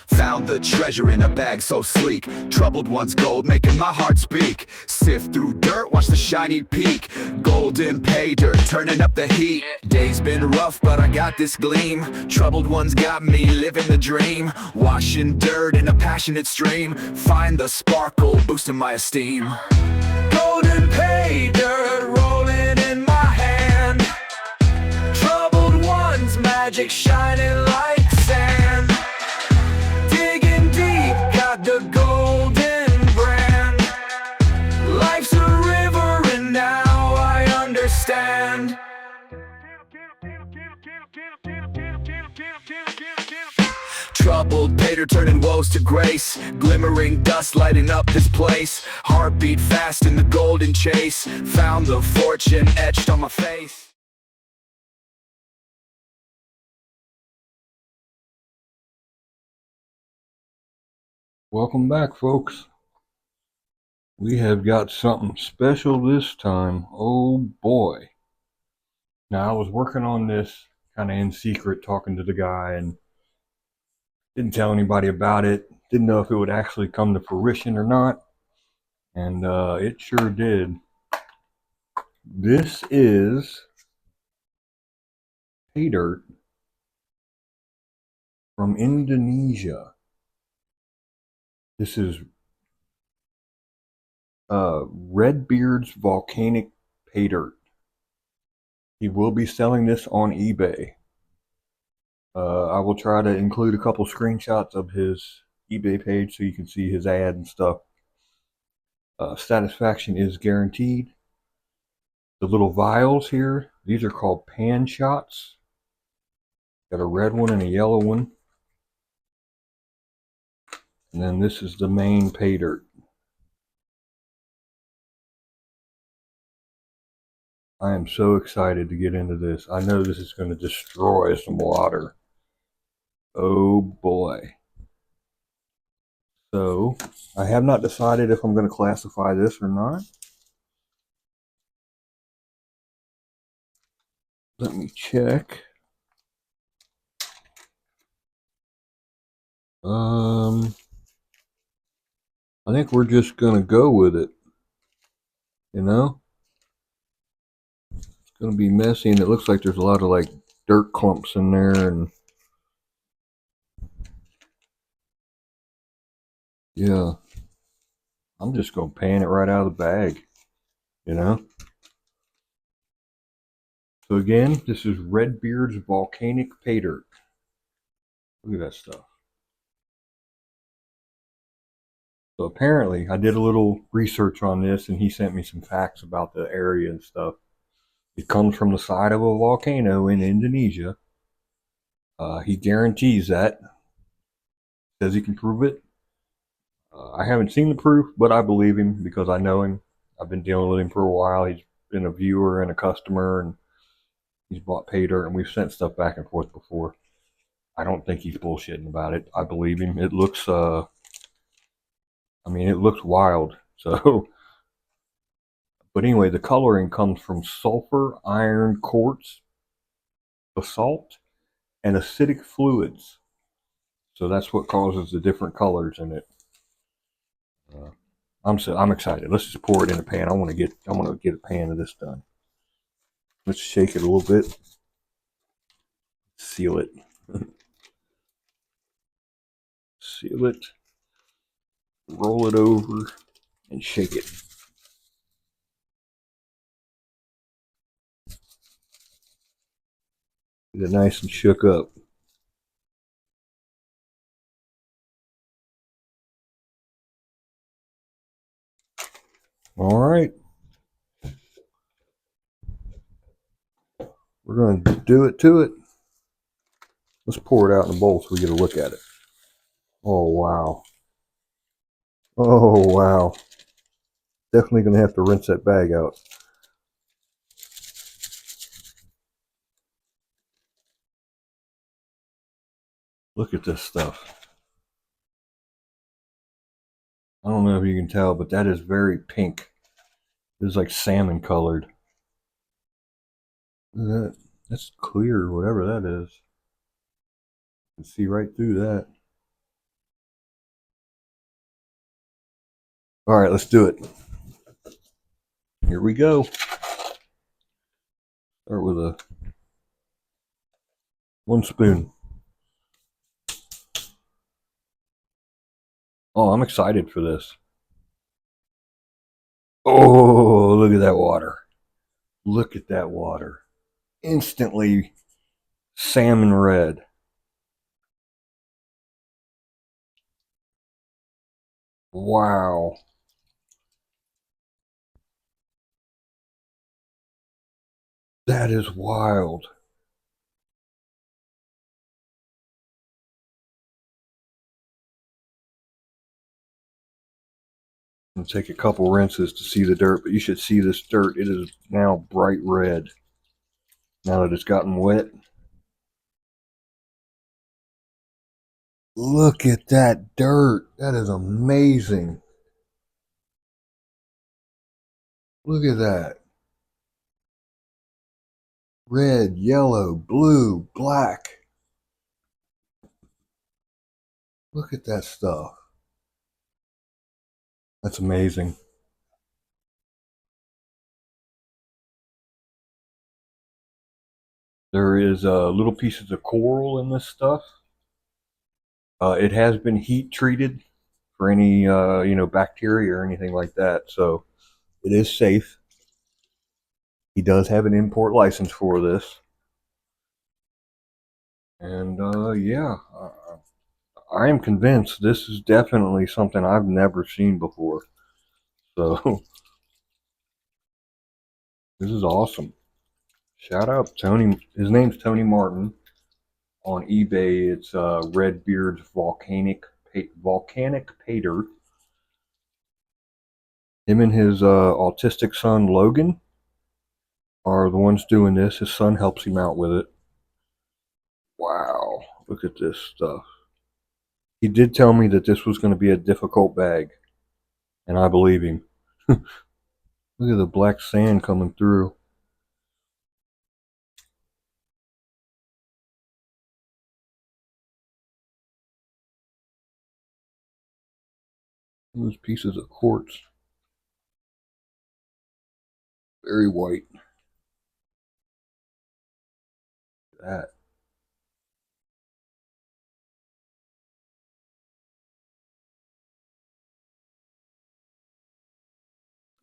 Found the treasure in a bag so sleek. Troubled one's gold, making my heart speak. Sift through dirt, watch the shiny peak. Golden pay dirt, turning up the heat. Day's been rough, but I got this gleam. Troubled ones got me living the dream. Washing dirt in a passionate stream. Find the sparkle, boosting my esteem. Golden pay dirt, rolling in my hand. Troubled ones, magic shining like sand. Digging deep, got the golden brand. Life's a river and now I understand. Troubled paydirt turning woes to grace. Glimmering dust lighting up this place. Heartbeat fast in the golden chase. Found the fortune etched on my face. Welcome back, folks. We have got something special this time. Oh boy. Now, I was working on this kind of in secret, talking to the guy, and didn't tell anybody about it. Didn't know if it would actually come to fruition or not. And it sure did. This is paydirt from Indonesia. This is Redbeards Volcanic Paydirt. He will be selling this on eBay. I will try to include a couple screenshots of his eBay page so you can see his ad and stuff. Satisfaction is guaranteed. The little vials here, these are called pan shots. Got a red one and a yellow one. And then this is the main paydirt. I am so excited to get into this. I know this is going to destroy some water. Oh boy. So, I have not decided if I'm going to classify this or not. Let me check. I think we're just going to go with it. You know? It's going to be messy, and it looks like there's a lot of like dirt clumps in there, and yeah. I'm just going to pan it right out of the bag. You know? So again, this is Redbeards Volcanic Paydirt. Look at that stuff. So apparently, I did a little research on this, and he sent me some facts about the area and stuff. It comes from the side of a volcano in Indonesia. He guarantees that. Says he can prove it. I haven't seen the proof, but I believe him because I know him. I've been dealing with him for a while. He's been a viewer and a customer, and he's bought paydirt, and we've sent stuff back and forth before. I don't think he's bullshitting about it. I believe him. It looks, it looks wild. So, but anyway, the coloring comes from sulfur, iron, quartz, basalt, and acidic fluids. So that's what causes the different colors in it. I'm excited. Let's just pour it in a pan. I want to get a pan of this done. Let's shake it a little bit. Seal it. Seal it. Roll it over and shake it. Get it nice and shook up. All right. We're going to do it to it. Let's pour it out in a bowl so we get a look at it. Oh, wow. Oh, wow. Definitely going to have to rinse that bag out. Look at this stuff. I don't know if you can tell, but that is very pink. It's like salmon colored. Look at that. That's clear, whatever that is. You can see right through that. All right, let's do it. Here we go. Start with a 1 spoon. Oh, I'm excited for this. Oh, look at that water. Look at that water. Instantly salmon red. Wow. That is wild. It'll take a couple rinses to see the dirt, but you should see this dirt. It is now bright red. Now that it's gotten wet. Look at that dirt. That is amazing. Look at that. Red, yellow, blue, black. Look at that stuff. That's amazing. There is little pieces of coral in this stuff. It has been heat treated for any bacteria or anything like that, so it is safe. He does have an import license for this, and yeah, I am convinced this is definitely something I've never seen before. So this is awesome. Shout out Tony. His name's Tony Martin. On eBay, it's Redbeards Volcanic Paydirt. Him and his autistic son Logan are the ones doing this. His son helps him out with it. Wow, look at this stuff. He did tell me that this was going to be a difficult bag, and I believe him. Look at the black sand coming through. Those pieces of quartz. Very white. That.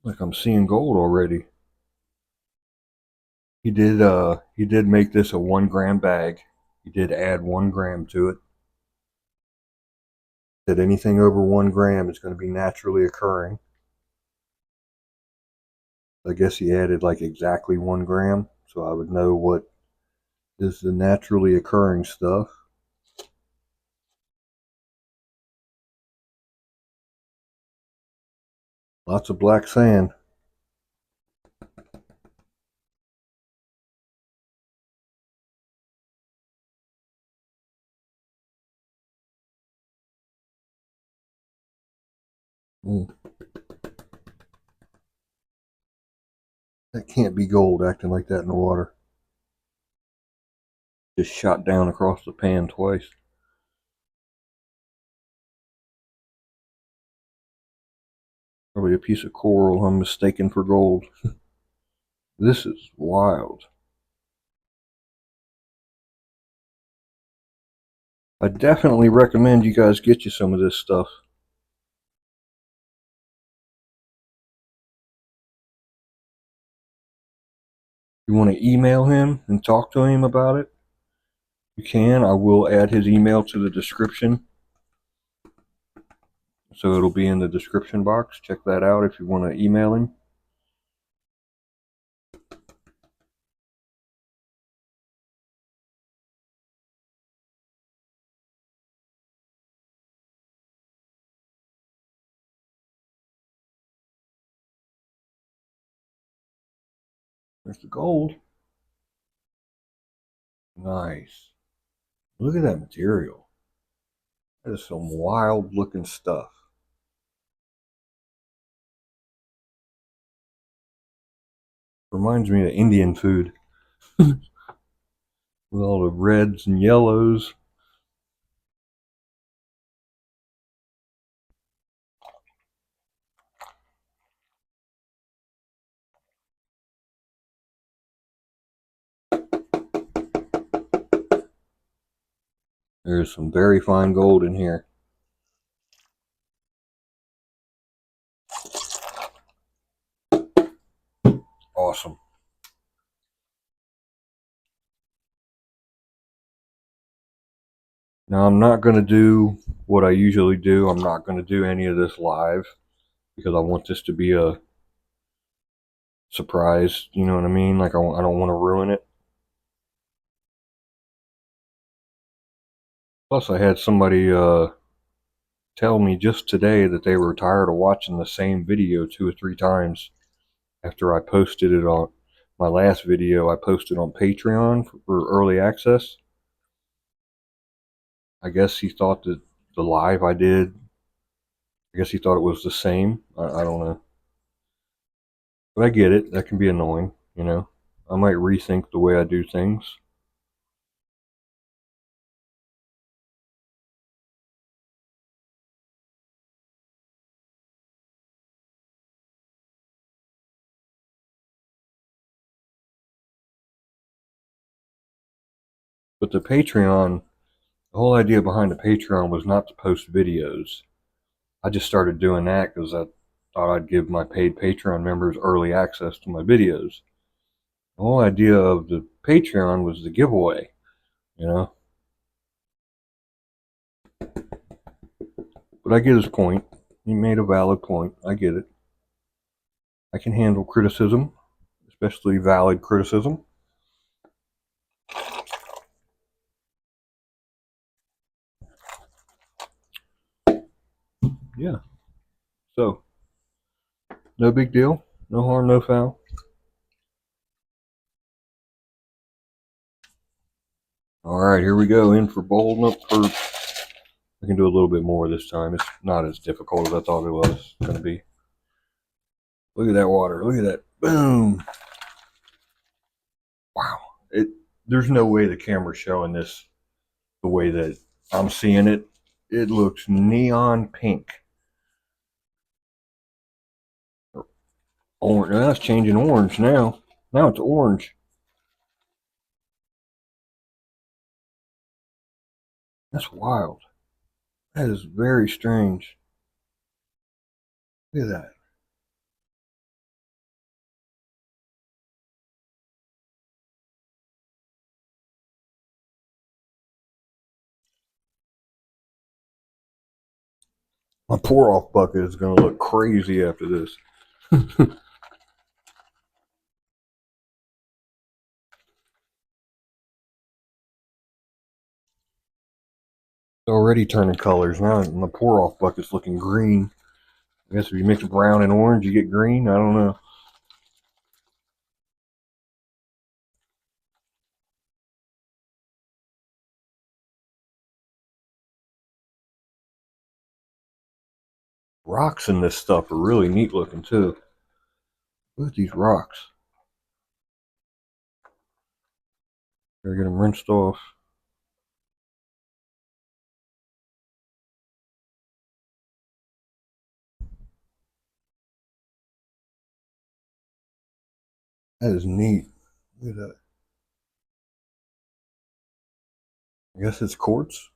Like I'm seeing gold already. He did make this a 1 gram bag. He did add 1 gram to it. That anything over 1 gram is going to be naturally occurring. I guess he added like exactly 1 gram, so I would know what is the naturally occurring stuff. Lots of black sand. Mm. That can't be gold acting like that in the water. Just shot down across the pan twice. Probably a piece of coral I'm mistaken for gold. This is wild. I definitely recommend you guys get you some of this stuff. You want to email him and talk to him about it? You can. I will add his email to the description. So it'll be in the description box. Check that out if you want to email him. There's the gold. Nice. Look at that material. That is some wild looking stuff. Reminds me of Indian food. with all the reds and yellows. There's some very fine gold in here. Awesome. Now I'm not going to do what I usually do. I'm not going to do any of this live because I want this to be a surprise. You know what I mean? Like I don't want to ruin it. Plus I had somebody tell me just today that they were tired of watching the same video 2 or 3 times after I posted it on my last video. I posted on Patreon for early access. I guess he thought that the live I did, I guess he thought it was the same. I don't know. But I get it. That can be annoying, you know. I might rethink the way I do things. But the Patreon, the whole idea behind the Patreon was not to post videos. I just started doing that because I thought I'd give my paid Patreon members early access to my videos. The whole idea of the Patreon was the giveaway, you know. But I get his point. He made a valid point. I get it. I can handle criticism, especially valid criticism. Yeah. So, no big deal. No harm, no foul. Alright, here we go. In for bold up for... I can do a little bit more this time. It's not as difficult as I thought it was going to be. Look at that water. Look at that. Boom. Wow. There's no way the camera's showing this the way that I'm seeing it. It looks neon pink. Orange. Now it's changing orange now. Now it's orange. That's wild. That is very strange. Look at that. My pour off bucket is going to look crazy after this. It's already turning colors. Now my pour off bucket's looking green. I guess if you mix brown and orange, you get green. I don't know. Rocks in this stuff are really neat looking too. Look at these rocks. Gotta get them rinsed off. That is neat. Look at that. I guess it's quartz.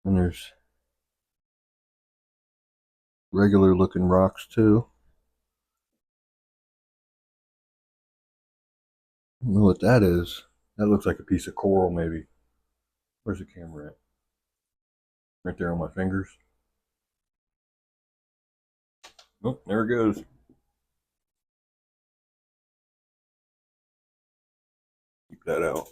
And there's regular looking rocks too. I don't know what that is. That looks like a piece of coral maybe. Where's the camera at? Right there on my fingers. Oh, there it goes. Keep that out.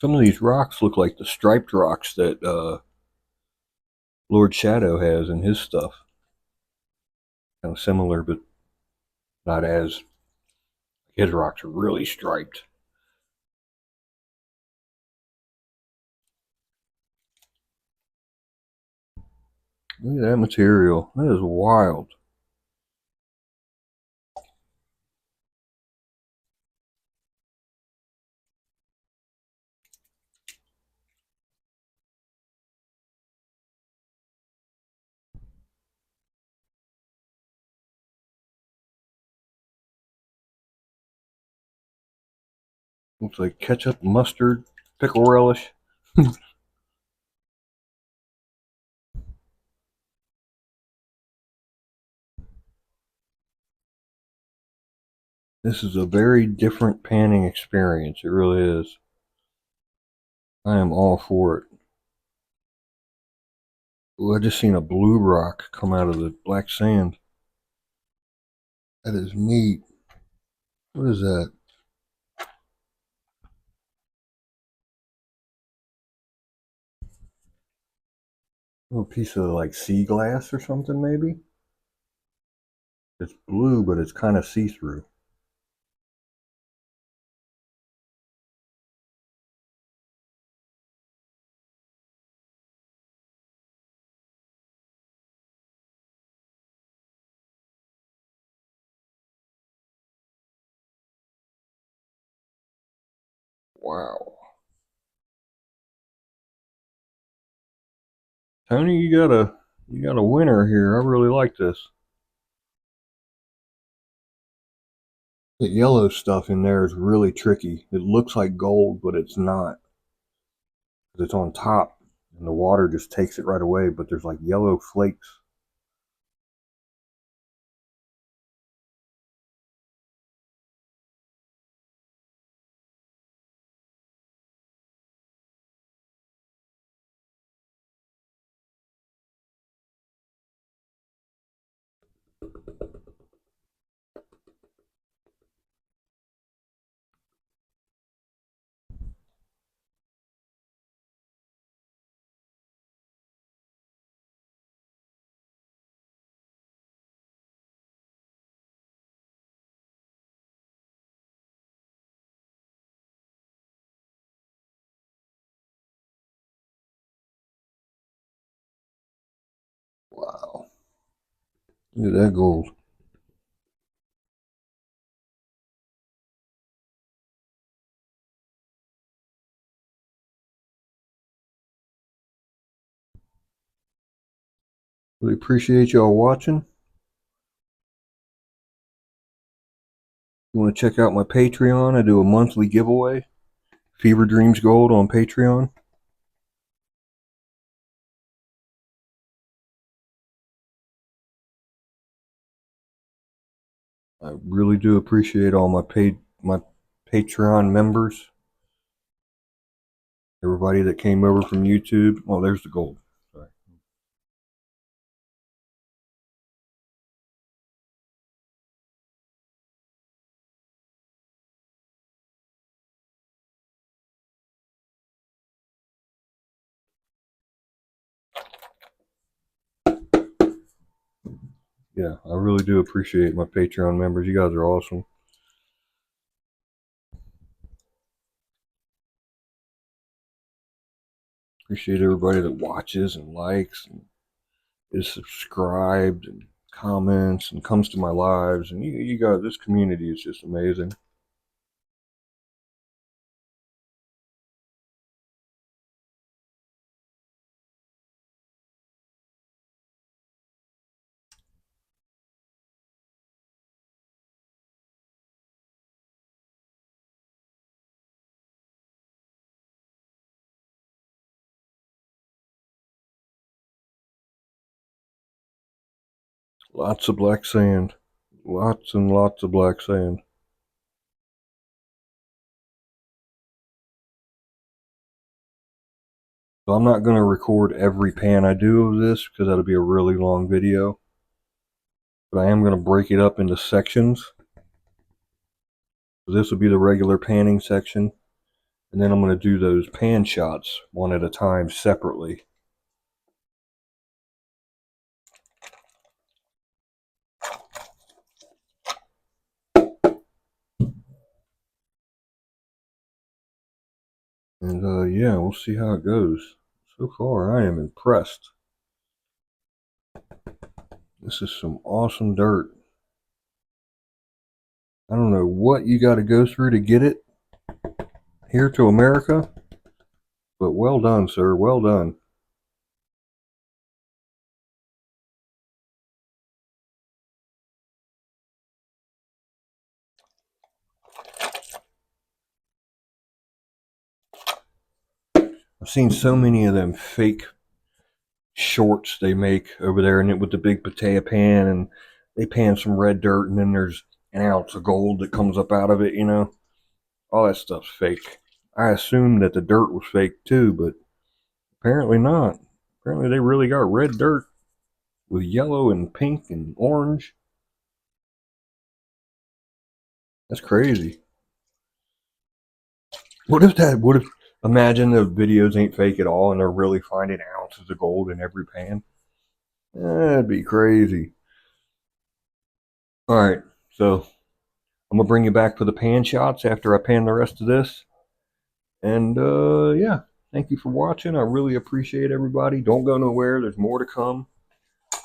Some of these rocks look like the striped rocks that Lord Shadow has in his stuff. Kind of similar, but Not as, his rocks are really striped. Look at that material. That is wild. Looks like ketchup, mustard, pickle relish. This is a very different panning experience. It really is. I am all for it. Ooh, I just seen a blue rock come out of the black sand. That is neat. What is that? A little piece of like sea glass or something, maybe? It's blue, but it's kind of see-through. Wow. Tony, you got a winner here. I really like this. The yellow stuff in there is really tricky. It looks like gold, but it's not. It's on top, and the water just takes it right away, but there's like yellow flakes. Wow. Look at that gold. Really appreciate y'all watching. You want to check out my Patreon? I do a monthly giveaway. Fever Dreams Gold on Patreon. I really do appreciate all my Patreon members. Everybody that came over from YouTube. Oh, there's the gold. Sorry. Yeah, I really do appreciate my Patreon members. You guys are awesome. Appreciate everybody that watches and likes and is subscribed and comments and comes to my lives. And you guys, this community is just amazing. Lots of black sand. Lots and lots of black sand. So I'm not going to record every pan I do of this because that'll be a really long video. But I am going to break it up into sections. So this will be the regular panning section. And then I'm going to do those pan shots one at a time separately. And yeah, we'll see how it goes. So far, I am impressed. This is some awesome dirt. I don't know what you got to go through to get it here to America, but well done, sir. Well done. I've seen so many of them fake shorts they make over there, and with the big potato pan, and they pan some red dirt, and then there's an ounce of gold that comes up out of it. All that stuff's fake. I assumed that the dirt was fake too, but apparently not. Apparently they really got red dirt with yellow and pink and orange. That's crazy. What if imagine the videos ain't fake at all and they're really finding ounces of gold in every pan? That'd be crazy. All right, so I'm gonna bring you back for the pan shots after I pan the rest of this. And yeah, thank you for watching. I really appreciate everybody. Don't go nowhere. There's more to come.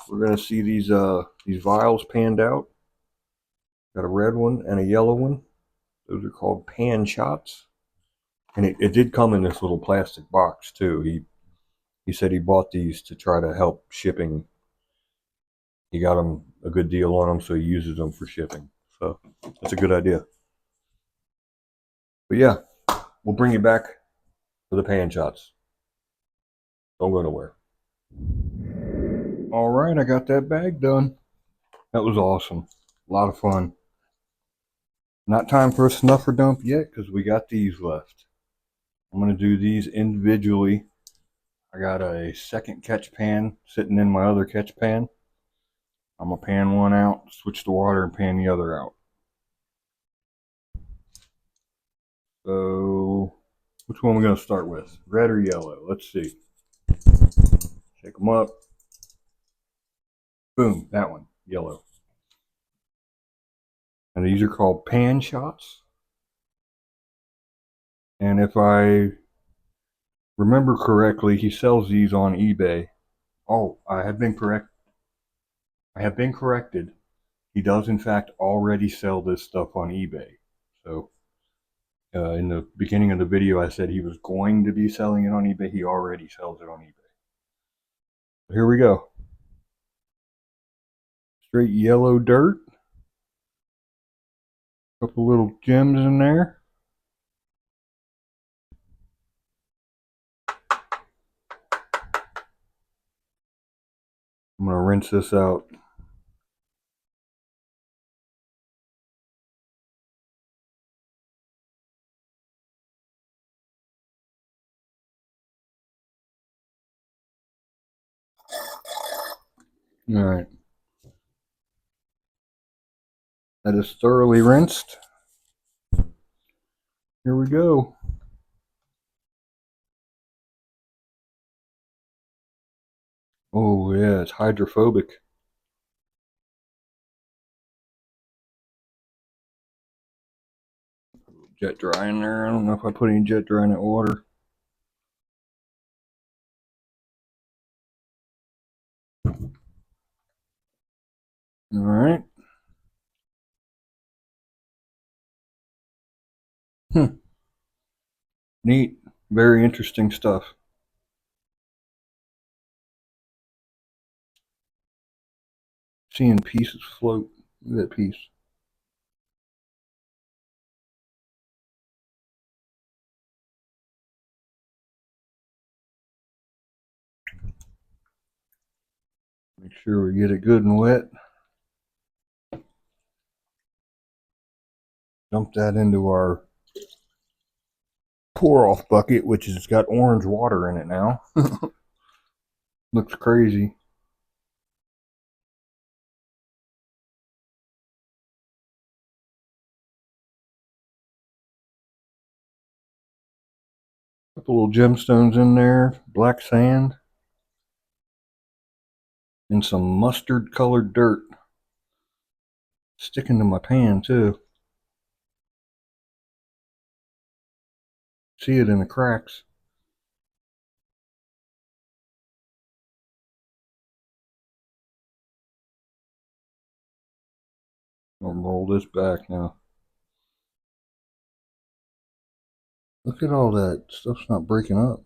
We're gonna see these vials panned out. Got a red one and a yellow one. Those are called pan shots. And it did come in this little plastic box too. He said he bought these to try to help shipping. He got them a good deal on them, so he uses them for shipping. So that's a good idea. But yeah, we'll bring you back for the pan shots. Don't go nowhere. All right, I got that bag done. That was awesome. A lot of fun. Not time for a snuffer dump yet because we got these left. I'm going to do these individually. I got a second catch pan sitting in my other catch pan. I'm going to pan one out, switch the water, and pan the other out. So, which one are we going to start with? Red or yellow? Let's see. Shake them up. Boom, that one, yellow. And these are called pan shots. And if I remember correctly, he sells these on eBay. Oh, I have been corrected. He does, in fact, already sell this stuff on eBay. So, in the beginning of the video, I said he was going to be selling it on eBay. He already sells it on eBay. So here we go. Straight yellow dirt. Couple little gems in there. I'm going to rinse this out. All right. That is thoroughly rinsed. Here we go. Oh yeah, it's hydrophobic. Jet dry in there. I don't know if I put any jet dry in that water. All right. Neat. Very interesting stuff. Seeing pieces float. Look at that piece. Make sure we get it good and wet. Dump that into our pour off bucket, which has got orange water in it now. Looks crazy. Couple little gemstones in there, black sand, and some mustard colored dirt. Sticking to my pan too. see it in the cracks. I'll roll this back now. Look at all that stuff's not breaking up.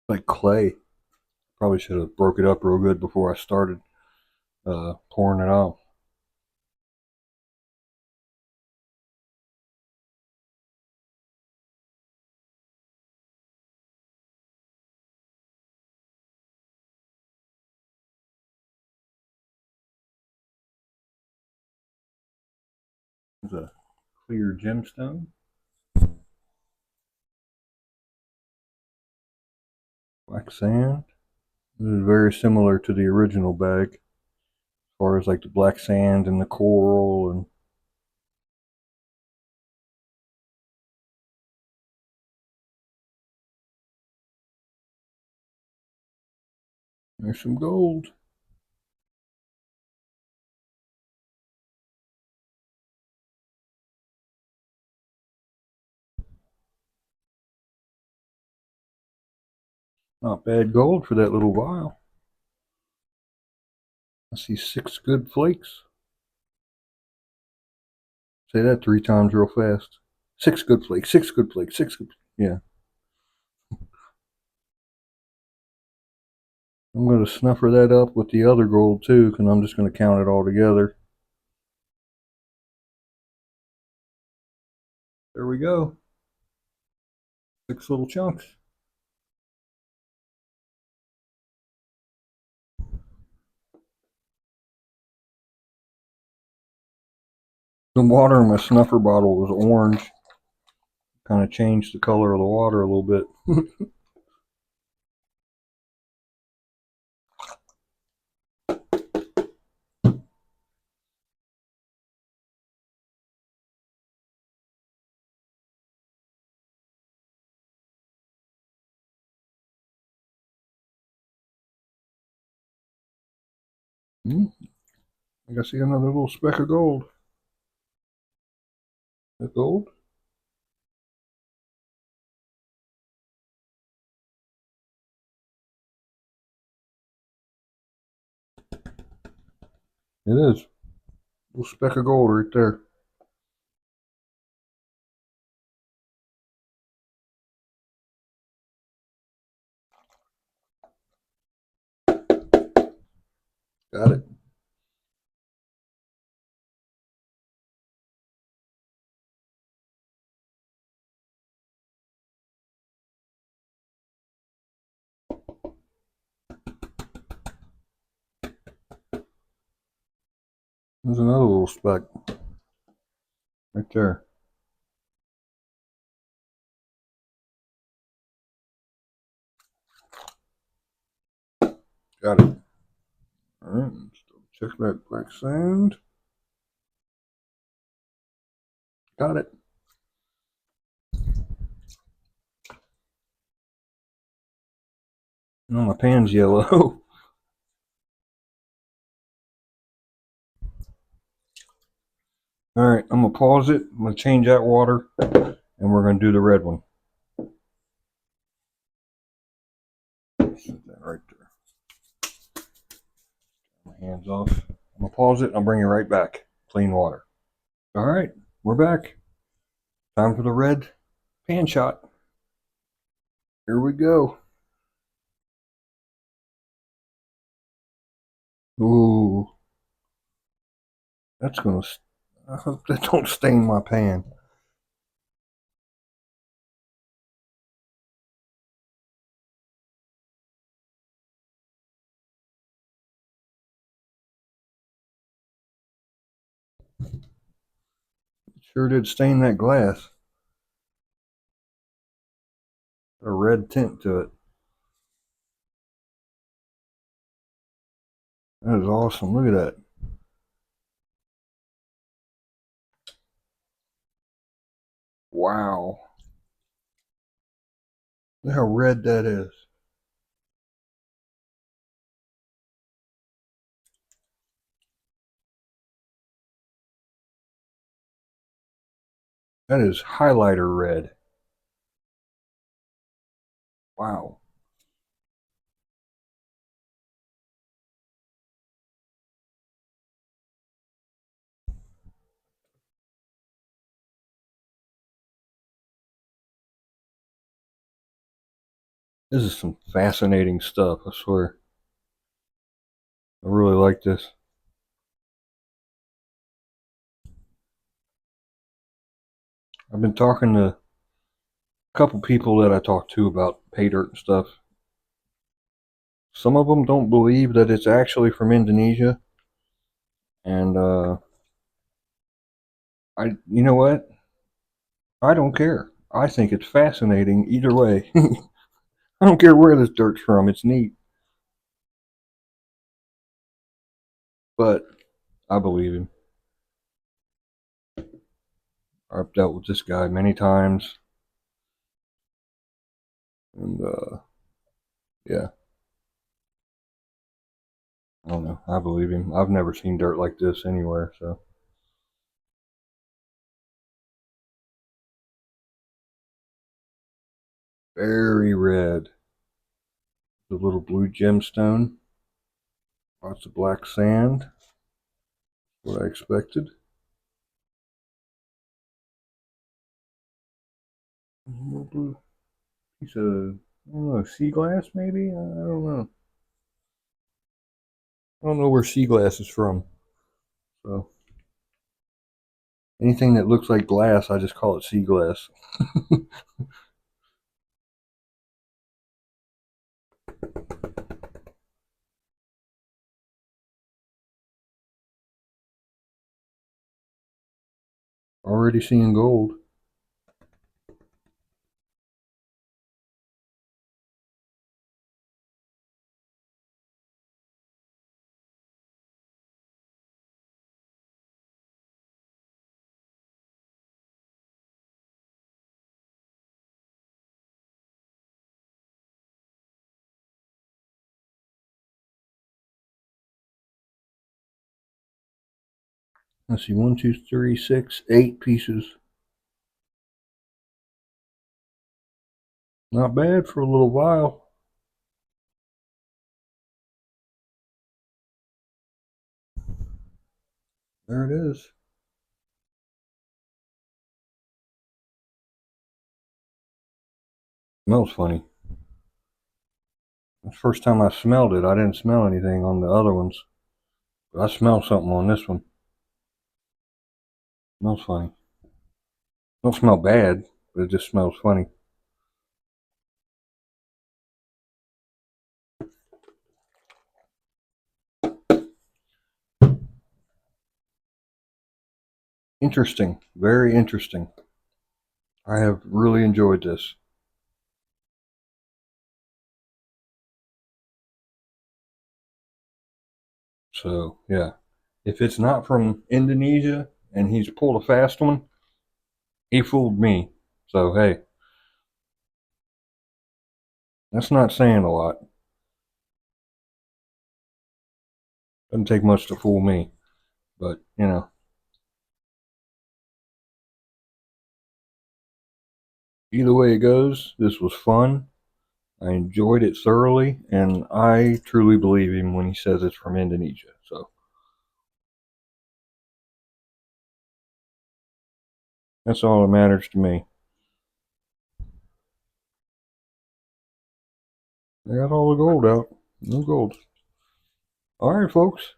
Like clay. Probably should have broke it up real good before I started pouring it out. There's a clear gemstone. Black sand. This is very similar to the original bag, as far as like the black sand and the coral and there's some gold. Not bad gold for that little vial. I see 6 good flakes. Say that 3 times real fast. 6 good flakes, 6 good flakes, 6 good flakes. Yeah. I'm going to snuffer that up with the other gold too, because I'm just going to count it all together. There we go. 6 little chunks. The water in my snuffer bottle was orange. Kind of changed the color of the water a little bit. I think I see another little speck of gold. The gold? It is. A little speck of gold right there. Got it. There's another little speck. Right there. Got it. Alright, check that black sand. Got it. Oh, my pan's yellow. Alright, I'm going to pause it. I'm going to change that water. And we're going to do the red one. Set that right there. My hands off. I'm going to pause it and I'll bring it right back. Clean water. Alright, we're back. Time for the red pan shot. Here we go. Ooh. That's going to... I hope that don't stain my pan. It sure did stain that glass. A red tint to it. That is awesome. Look at that. Wow. Look how red that is. That is highlighter red. Wow. This is some fascinating stuff, I swear. I really like this. I've been talking to a couple people that I talked to about pay dirt and stuff. Some of them don't believe that it's actually from Indonesia. And you know what? I don't care. I think it's fascinating either way. I don't care where this dirt's from. It's neat. But I believe him. I've dealt with this guy many times. And yeah. I don't know. I believe him. I've never seen dirt like this anywhere, so. Very red. The little blue gemstone. Lots of black sand. What I expected. A little blue piece of, I don't know, sea glass maybe? I don't know. I don't know where sea glass is from. So anything that looks like glass, I just call it sea glass. Already seeing gold. Let's see, 1, 2, 3, 6, 8 pieces. Not bad for a little vial. There it is. Smells funny. The first time I smelled it, I didn't smell anything on the other ones. But I smell something on this one. Smells funny. Don't smell bad, but it just smells funny. Interesting. Very interesting. I have really enjoyed this. So, yeah. If it's not from Indonesia and he's pulled a fast one, he fooled me. So, hey, that's not saying a lot. Doesn't take much to fool me. But, you know, either way it goes, this was fun. I enjoyed it thoroughly, and I truly believe him when he says it's from Indonesia. So, that's all that matters to me. I got all the gold out. No gold. All right, folks.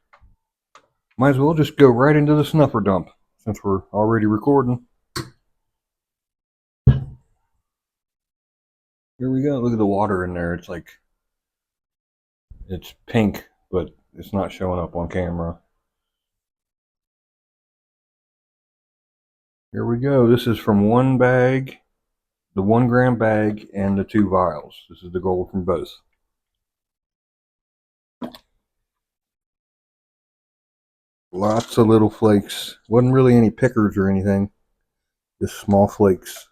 Might as well just go right into the snuffer dump since we're already recording. Here we go. Look at the water in there. It's like, it's pink, but it's not showing up on camera. Here we go. This is from one bag, the 1 gram bag, and the 2 vials. This is the gold from both. Lots of little flakes. Wasn't really any pickers or anything. Just small flakes.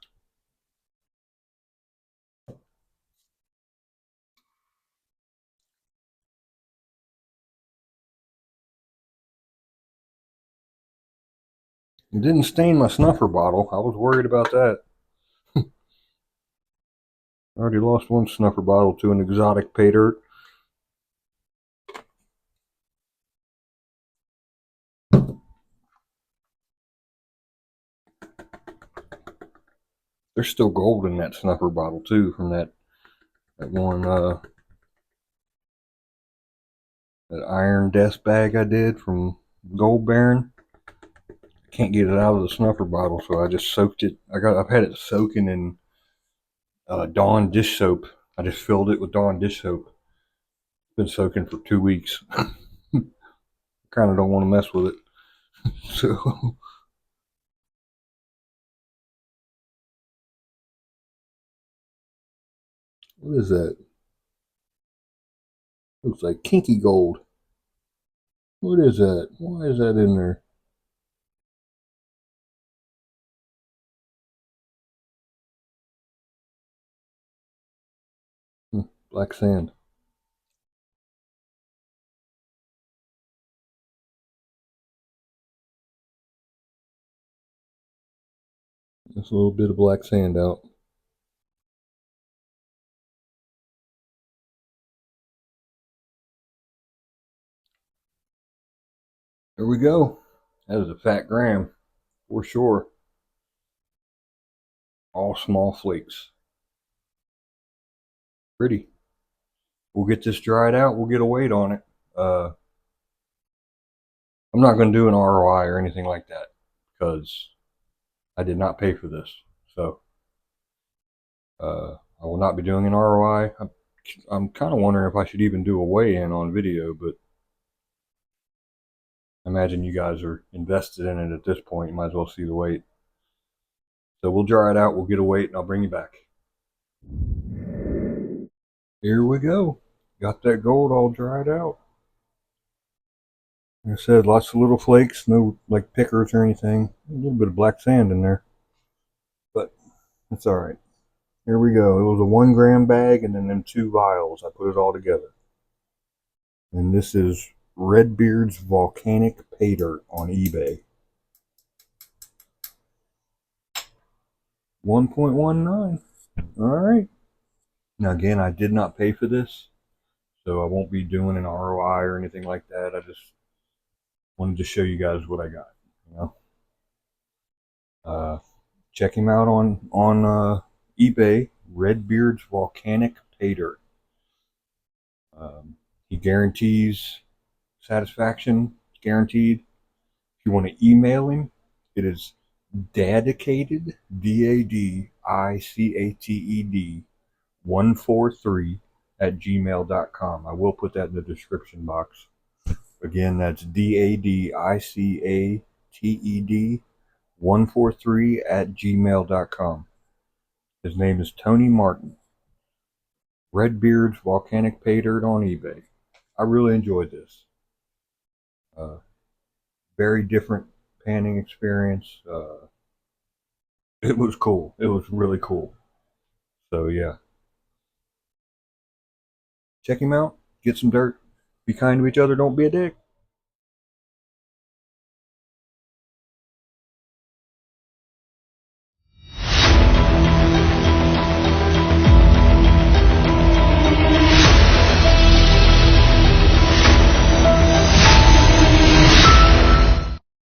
It didn't stain my snuffer bottle. I was worried about that. I already lost one snuffer bottle to an exotic pay dirt. There's still gold in that snuffer bottle too from that one that iron desk bag I did from Gold Baron. I can't get it out of the snuffer bottle, so I just soaked it. I've had it soaking in Dawn dish soap. I just filled it with Dawn dish soap. It's been soaking for 2 weeks. Kind of don't want to mess with it. So what is that? Looks like kinky gold. What is that? Why is that in there? Black sand. Just a little bit of black sand out. There we go. That is a fat gram for sure. All small flakes. Pretty. We'll get this dried out. We'll get a weight on it. I'm not going to do an ROI or anything like that because I did not pay for this. So I will not be doing an ROI. I'm kind of wondering if I should even do a weigh-in on video, but I imagine you guys are invested in it at this point. You might as well see the weight. So we'll dry it out. We'll get a weight, and I'll bring you back. Here we go. Got that gold all dried out. Like I said, lots of little flakes, no like pickers or anything. A little bit of black sand in there, but it's all right. Here we go. It was a 1 gram bag and then them 2 vials. I put it all together. And this is Redbeards Volcanic Paydirt on eBay. 1.19. All right. Now again, I did not pay for this, so I won't be doing an ROI or anything like that. I just wanted to show you guys what I got. You know, check him out on eBay. Redbeards Volcanic Paydirt. He guarantees satisfaction, guaranteed. If you want to email him, it is dedicated, DADICATED 143 at gmail.com. I will put that in the description box. Again, that's DADICATED 143 at gmail.com. His name is Tony Martin. Redbeards Volcanic Paydirt on eBay. I really enjoyed this. Very different panning experience. It was cool. It was really cool. So yeah, check him out. Get some dirt. Be kind to each other. Don't be a dick.